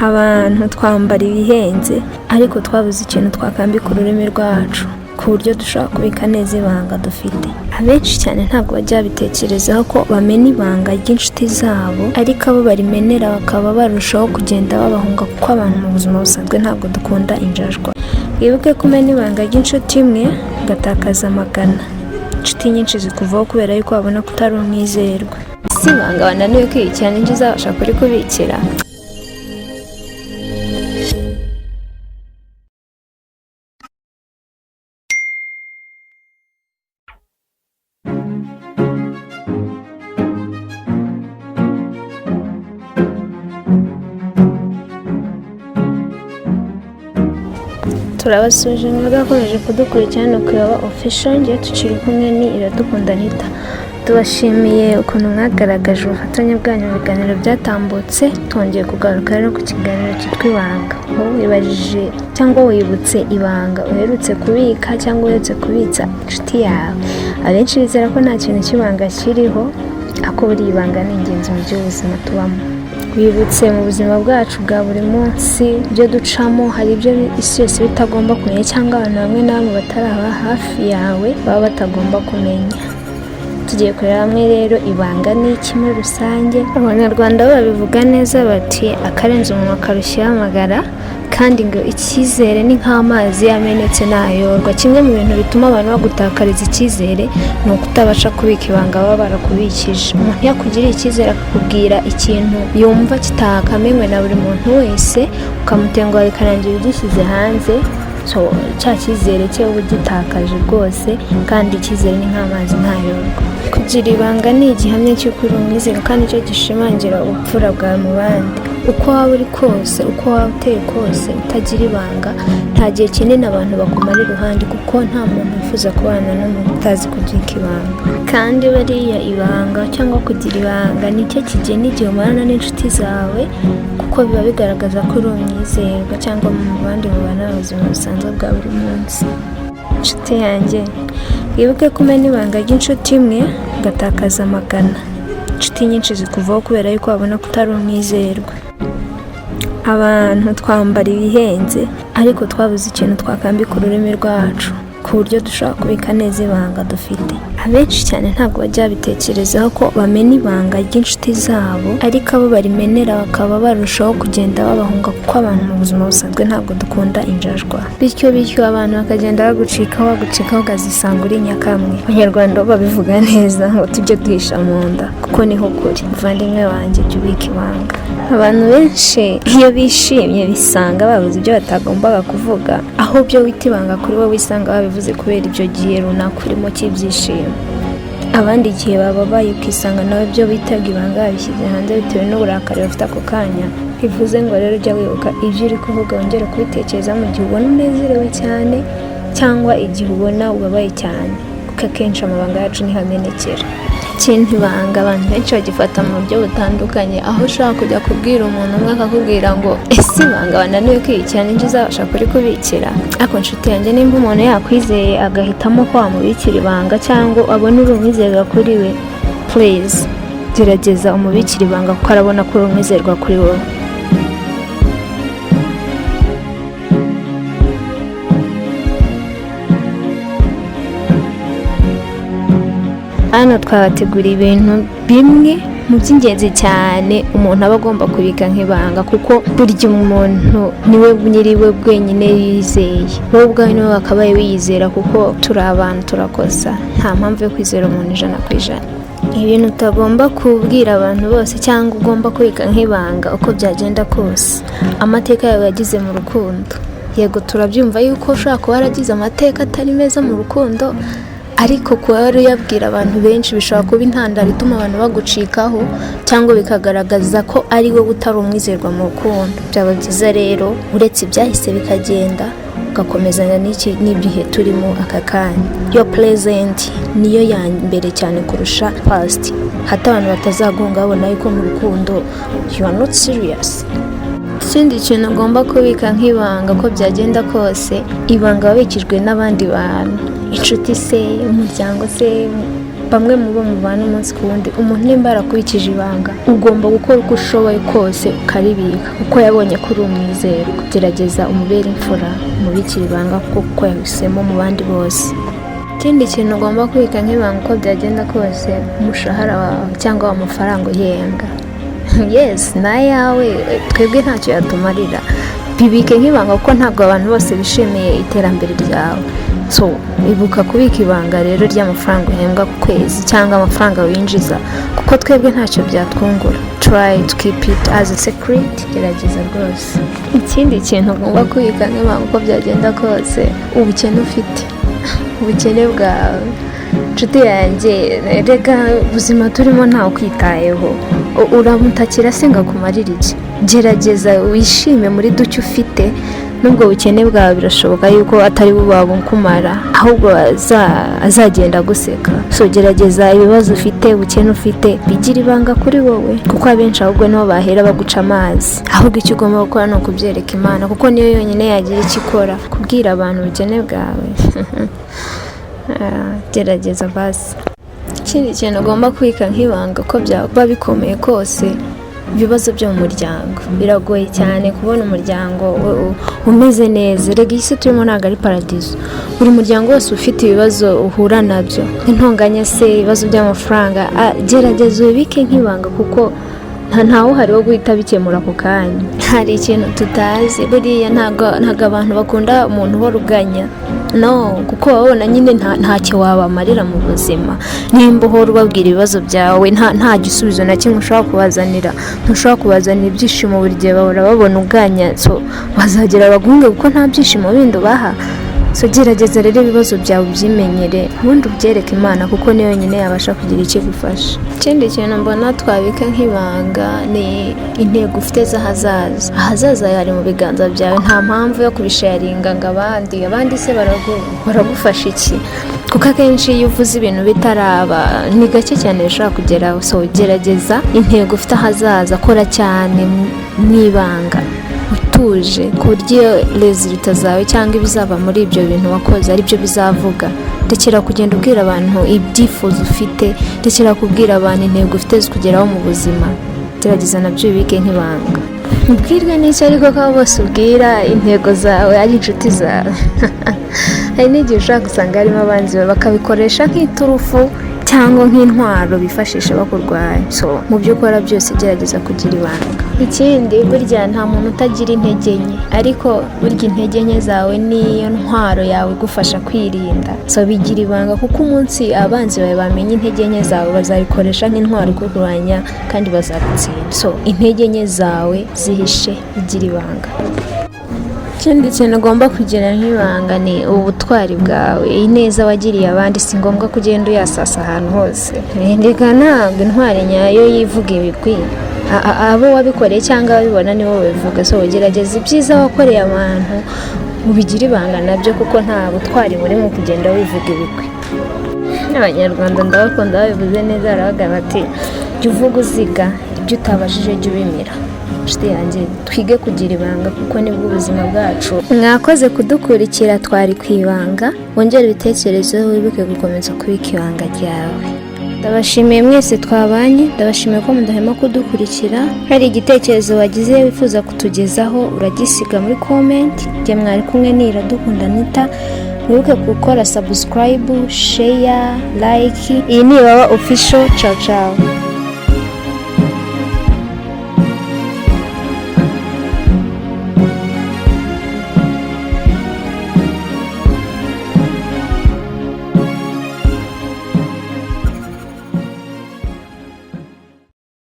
abantu twambara ibihenze ariko twabuze ikintu twakambika ururimi rwacu ku buryo dushobora kubika neza ibanga dufite. Abenshi cyane ntabwo bajya bitekerezaho ko bamena ibanga ry'inshuti zabo ariko abo barimenera bakaba barushaho kugenda babahunga, kuko abantu mu buzima busanzwe ntabwo dukunda injajwa. Wibuke kumena ibanga ry'inshuti imwe ugatakaza amagana. Inshuti nyinshi zikuvaho kubera yuko babona ko utari umwizerwa. Si ibanga wananiwe kwibikira n'injye uzabasha kurikubikira? Turabasuje mwagakomeje kudukurikirana kureba official, ngiye tukiri kumwe ni Iradukunda Nita. Tubashimiye ukuntu mwagaragaje ubufatanye bwanyu mu biganiro byatambutse. Twongeye kugaruka rero ku kiganiro cyitwa ibanga. Wowe wibajije cyangwa wibutse ibanga uherutse kubika cyangwa uherutse kubitsa inshuti yawe? Abenshi bizera ko nta kintu cy'ibanga kiriho, ako buri ibanga ni ingenzi mu by'ubuzima tubamo. Wibutse mu buzima bwacu bwa buri munsi ibyo ducamo, hari ibyo isi yose bitagomba kumenya cyangwa abantu bamwe na bamwe bataraba hafi yawe baba batagomba kumenya. Tugiye kureba hamwe rero ibanga ni iki muri rusange. Abanyarwanda babivuga neza bati akarenze umunwa karushya amagara, kandi ngo icyizere ni nk'amazi yamenetse nayorwa. Kimwe mu bintu bituma abantu bagutakariza icyizere ni ukutabasha kubika ibanga baba barakubikije. Umuntu yakugiriye icyizere akakubwira ikintu yumva kitakamenywe na buri muntu wese, ukamutenguha bikarangira ugishyize hanze, cya cyizere cye uba ugitakaje rwose, kandi icyizere ni nk'amazi ntayorwa. Kugira ibanga ni igihamya cy'uko uri umwizerwa, kandi icyo gishimangira ubupfura bwawe mu bandi. Uko waba uri kose, uko waba uteye kose, utagira ibanga nta gihe kinini abantu bakumara iruhande, kuko nta muntu wifuza kubana n'umuntu utazi kubika ibanga. Kandi bariya ibanga cyangwa kugira ibanga nicyo kigena igihe umarana n'inshuti zawe, kuko biba bigaragaza ko uri umwizerwa cyangwa mu bandi mubana mu buzima busanzwe bwa buri munsi. Inshuti yanjye, wibuke kumena ibanga ry'inshuti imwe ugatakaza amagana. Inshuti nyinshi zikuvaho kubera yuko babona ko utari umwizerwa. Abantu twambara ibihenze ariko twabuze ikintu twakambika ururimi rwacu ku buryo dushobora kubika neza ibanga dufite. Abenshi cyane ntabwo bajya bitekerezaho ko bamena ibanga ry'inshuti zabo ariko abo barimenera bakaba barushaho kugenda babahunga, kuko abantu mu buzima busanzwe ntabwo dukunda injajwa. Bityo abantu bakagenda bagucikaho ukazisanga uri nyakamwe. Abanyarwanda babivuga neza ngo tujye duhisha mu nda, kuko niho kuri. Muvandimwe wanjye jya ubika ibanga. Abantu benshi iyo bishimye bisanga babuze ibyo batagombaga kuvuga, aho byo wita ibanga kuri wowe wisanga babivuze kubera ibyo gihe runaka urimo cy'ibyishimo. Abandi igihe bababaye ukisanga nawe ibyo bitaga ibanga babishyize hanze bitewe n'uburakari bafite ako kanya. Bivuze ngo rero jya wibuka ibyo uri kuvuga, wongere kubitekereza mu gihe ubona unezerewe cyane cyangwa igihe ubona ubabaye cyane, kuko akenshi amabanga yacu niho amenekera. Ikindi ibanga abantu benshi bagifata mu buryo butandukanye, aho ushobora kujya kubwira umuntu umwe akakubwira ngo ese ibanga wananiwe kwibikira n'injye uzabasha kurikubikira? Ariko nshuti yanjye, nimba umuntu yakwizeye agahitamo ko wamubikira ibanga cyangwa abona uri umwizerwa kuri we, please gerageza umubikire ibanga, kuko arabona ko uri umwizerwa kuri wowe. Hano twabategura ibintu bimwe mu by'ingenzi cyane umuntu aba agomba kubika nk'ibanga, kuko burya umuntu niwe nyiriwe bwenyine yizeye. Wowe ubwawe niwe wakabaye wiyizera, kuko turi abantu turakosa. Nta mpamvu yo kwizera umuntu 100%. Ibintu utagomba kubwira abantu bose cyangwa ugomba kubika nk'ibanga uko byagenda kose. Amateka yawe yagize mu rukundo. Yego turabyumva yuko ushobora kuba waragize amateka atari meza mu rukundo, ariko kuba wari uyabwira abantu benshi bishobora kuba intandaro ituma abantu bagucikaho, cyangwa bikagaragaza ko ari wowe utari umwizerwa mu rukundo. Byaba byiza rero uretse ibyahise bikagenda, ugakomezanya n'ibihe turimo aka kanya. Your present niyo ya mbere cyane kurusha past, hata abantu batazagonga babona yuko mu rukundo you are not serious. Ikindi kintu ugomba kubika nk'ibanga ko byagenda kose, ibanga wabikijwe n'abandi bantu, inshuti se, umuryango se, bamwe mu bo mubana umunsi ku wundi, umuntu nimba yarakurikije ibanga ugomba gukora uko ushoboye kose ukaribika, uko yabonye ko uri umwizerwa. Gerageza umubere imfura, umubikire ibanga kuko yahisemo mu bandi bose. Ikindi kintu ugomba kubika nk'ibanga uko byagenda kose, umushahara wawe cyangwa amafaranga uhembwa, yes nayawe, twebwe ntacyo yatumarira. Bibike nk'ibanga kuko ntabwo abantu bose bishimiye iterambere ryawe. So ibuka kubika ibanga rero ry'amafaranga uhembwa ku kwezi cyangwa amafaranga winjiza, kuko twebwe ntacyo byatwungura. Try to keep it as a secret. Gerageza rwose. Ikindi kintu ugomba kubika nk'ibanga uko byagenda kose, ubukene ufite, ubukene bwawe. Nshuti yanjye, rega ubuzima turimo ntawe kwitayeho, uramutakira se ngo akumarire iki? Gerageza wishime muri duke ufite, nubwo bukene bwawe birashoboka yuko atari bubabo kumara, ahubwo azagenda guseka. So gerageza ibibazo ufite, ubukene ufite, bigira ibanga kuri wowe, kuko abenshi ahubwo niho bahera baguca amazi. Ahubwo icyo ugomba gukora ni ukubyereka Imana, kuko niyo yonyine yagira icyo ikora. Kubwira abantu ubukene bwawe gerageza basi. Ikindi kintu ugomba kubika nk'ibanga uko byaba bikomeye kose, ibibazo byo mu muryango. Biragoye cyane kubona umuryango umeze neza. Rega isi turimo ntabwo ari paradizo. Buri muryango wose ufite ibibazo uhura nabyo, intonganya se, ibibazo by'amafaranga. Gerageza ubike nk'ibanga kuko ntawe uhari wo guhita bikemura ako kanya. Hari ikintu tutazi, buriya ntabwo abantu bakunda umuntu uhora uganya. No, kuko wabona nyine ntacyo wabamarira mu buzima. Nimba uhora ubabwira ibibazo byawe, nta gisubizo na kimwe ushobora kubazanira. Ntushobora kubazanira ibyishimo buri gihe bahora babona uganya. So bazagera bagunge kuko nta byishimo bindi ubaha. So gerageza rero ibibazo byawe ubyimenyere, ubundi ubyereke Imana kuko niyo nyine yabasha kugira icyo igufasha. Ikindi kintu mbona twabika nk'ibanga ni intego ufite z'ahazaza. Ahazaza yari mu biganza byawe, nta mpamvu yo kubisharinga ngo abandi se baragufasha iki? Kuko akenshi iyo uvuze ibintu bitaraba ni gake cyane bishobora kugeraho. So gerageza intego ufite ahazaza, kora cyane mwibanga utuje, ku buryo resulta zawe cyangwa ibizava muri ibyo bintu wakoze ari byo bizavuga. Ndekera kugenda ubwira abantu ibyifuzo ufite, ndekera kubwira abantu intego ufite zo kugeraho mu buzima. Gerageza nabyo ubike nk'ibanga. Ubwirwa n'icyo ariko ko bose ubwira intego zawe ari inshuti zawe. Hari n'igihe ushaka gusanga harimo abanzi bakabikoresha nk'iturufu cyangwa nk'intwaro bifashisha bakurwanya. So mu byo ukora byose gerageza kugira ibanga. Ikindi, burya nta muntu utagira intege nke, ariko burya intege nke zawe niyo ntwaro yawe igufasha kwirinda. So bigira ibanga kuko umunsi abanzi bawe bamenye intege nke zawe bazabikoresha nk'intwaro ikurwanya kandi bazagutsinda. So intege nke zawe zihishe, bigira ibanga. Ikindi kintu ugomba kugira nk'ibanga ni ubutwari bwawe, ineza wagiriye abandi. Si ngombwa kugenda uyasasa ahantu hose. Ndeka ntabwo intwari nyayo yivuga ibigwi, abo wabikoreye cyangwa ababibona nibo babivuga. So gerageza ibyiza wakoreye abantu ubigira ibanga nabyo, kuko nta butwari burimo kugenda wivuga ibigwi. Abanyarwanda ndabakunda babivuze neza, baravuga bati jya uvuga uziga, ibyo utabashije jya ubimira. Nshuti yanjye, twige kugira ibanga kuko nibwo ubuzima bwacu. Mwakoze kudukurikira, twari ku ibanga. Wongere ibitekerezo, wibuke gukomeza kubika ibanga ryawe. Ndabashimiye mwese twabanye, ndabashimiye ko mudahema kudukurikira. Hari igitekerezo wagize wifuza kutugezaho, uragisiga muri comment. Jye mwari kumwe ni Iradukunda Nita. Wibuke gukora subscribe, share, like. Iyi ni Baba Official. Ciao ciao.